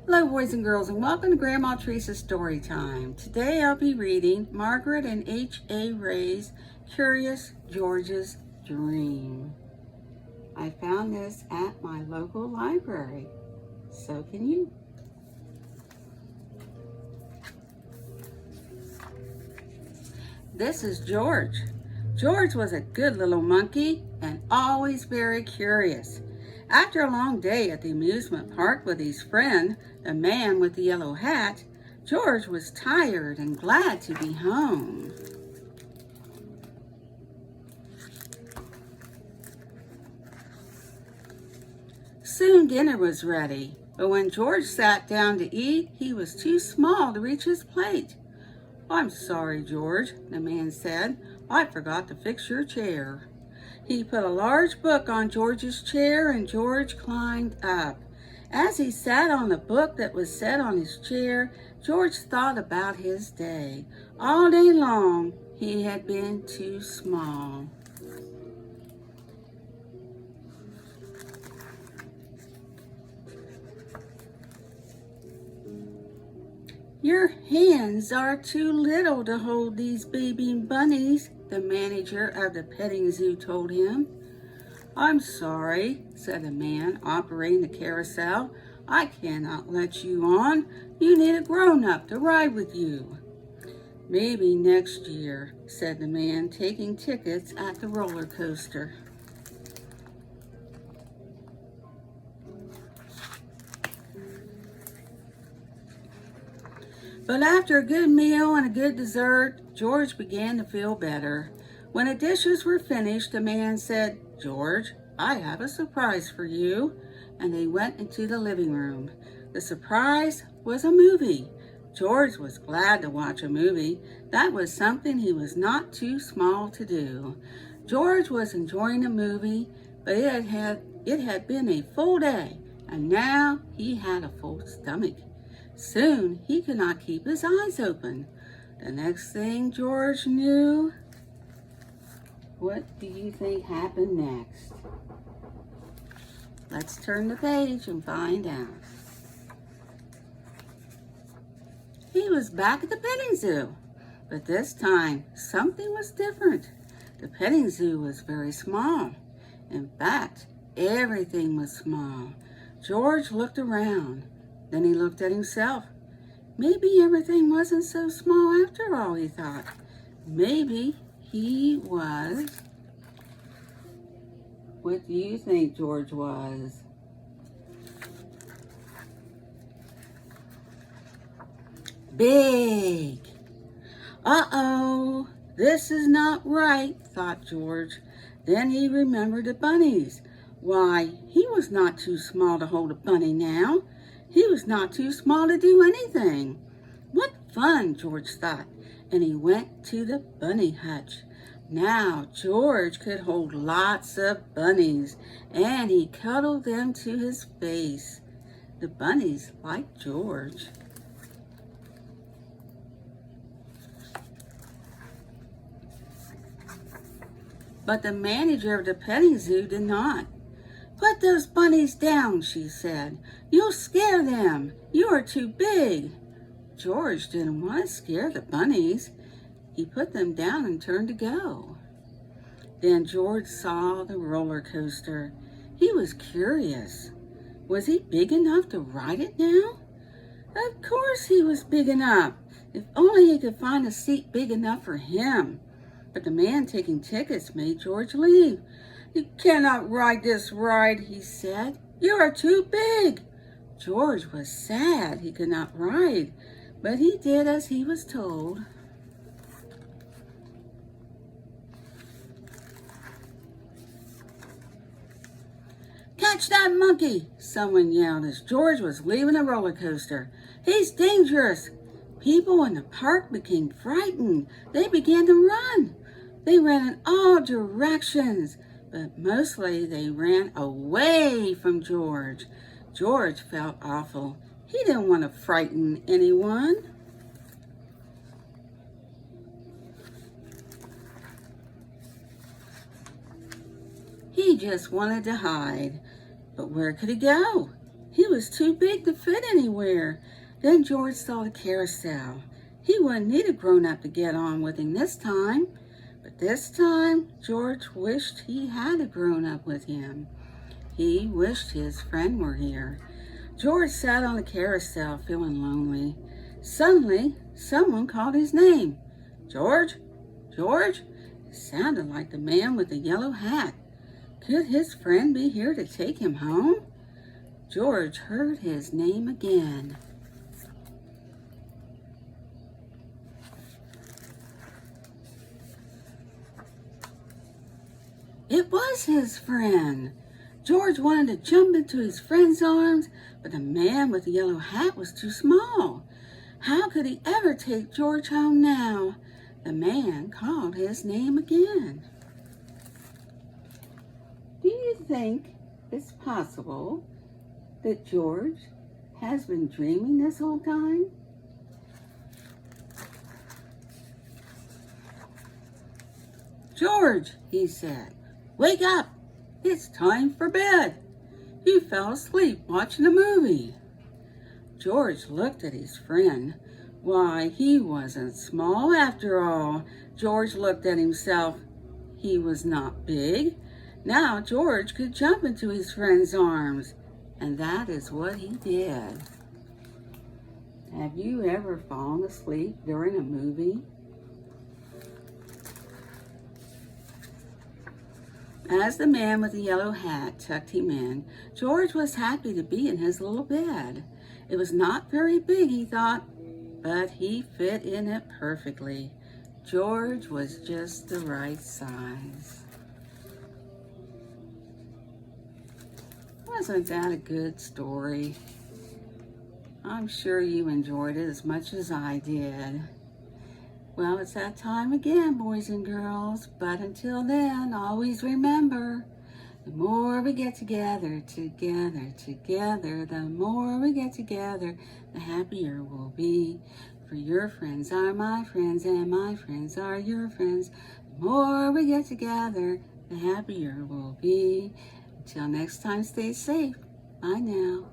Hello boys and girls, and welcome to Grandma Teresa's Story Time. Today I'll be reading Margaret and H.A. Ray's Curious George's Dream. I found this at my local library. So can you. This is George. George was a good little monkey and always very curious. After a long day at the amusement park with his friend, the man with the yellow hat, George was tired and glad to be home. Soon dinner was ready, but when George sat down to eat, he was too small to reach his plate. "I'm sorry, George," the man said. "I forgot to fix your chair." He put a large book on George's chair and George climbed up. As he sat on the book that was set on his chair, George thought about his day. All day long, he had been too small. "Your hands are too little to hold these baby bunnies," the manager of the petting zoo told him. "I'm sorry," said the man operating the carousel. "I cannot let you on. You need a grown-up to ride with you." "Maybe next year," said the man taking tickets at the roller coaster. But after a good meal and a good dessert, George began to feel better. When the dishes were finished, the man said, "George, I have a surprise for you." And they went into the living room. The surprise was a movie. George was glad to watch a movie. That was something he was not too small to do. George was enjoying the movie, but it had been a full day, and now he had a full stomach. Soon he could not keep his eyes open. The next thing George knew, what do you think happened next? Let's turn the page and find out. He was back at the petting zoo, but this time something was different. The petting zoo was very small. In fact, everything was small. George looked around. Then he looked at himself. Maybe everything wasn't so small after all, he thought. Maybe he was... What do you think George was? Big. Uh-oh, this is not right, thought George. Then he remembered the bunnies. Why, he was not too small to hold a bunny now. He was not too small to do anything. What fun, George thought, and he went to the bunny hutch. Now George could hold lots of bunnies, and he cuddled them to his face. The bunnies liked George. But the manager of the petting zoo did not. "Put those bunnies down," she said. "You'll scare them. You are too big." George didn't want to scare the bunnies. He put them down and turned to go. Then George saw the roller coaster. He was curious. Was he big enough to ride it now? Of course he was big enough. If only he could find a seat big enough for him. But the man taking tickets made George leave. "You cannot ride this ride," he said. "You are too big." George was sad he could not ride, but he did as he was told. "Catch that monkey!" someone yelled as George was leaving the roller coaster. "He's dangerous!" People in the park became frightened. They began to run. They ran in all directions, but mostly they ran away from George. George felt awful. He didn't want to frighten anyone. He just wanted to hide. But where could he go? He was too big to fit anywhere. Then George saw the carousel. He wouldn't need a grown-up to get on with him this time. But this time, George wished he had a grown-up with him. He wished his friend were here. George sat on the carousel feeling lonely. Suddenly, someone called his name. George? George? It sounded like the man with the yellow hat. Could his friend be here to take him home? George heard his name again. It was his friend. George wanted to jump into his friend's arms, but the man with the yellow hat was too small. How could he ever take George home now? The man called his name again. Do you think it's possible that George has been dreaming this whole time? George, he said, wake up. It's time for bed. You fell asleep watching a movie. George looked at his friend. Why, he wasn't small after all. George looked at himself. He was not big. Now George could jump into his friend's arms. And that is what he did. Have you ever fallen asleep during a movie? As the man with the yellow hat tucked him in, George was happy to be in his little bed. It was not very big, he thought, but he fit in it perfectly. George was just the right size. Wasn't that a good story? I'm sure you enjoyed it as much as I did. Well, it's that time again, boys and girls. But until then, always remember, the more we get together, the more we get together, the happier we'll be. For your friends are my friends, and my friends are your friends. The more we get together, the happier we'll be. Until next time, stay safe. Bye now.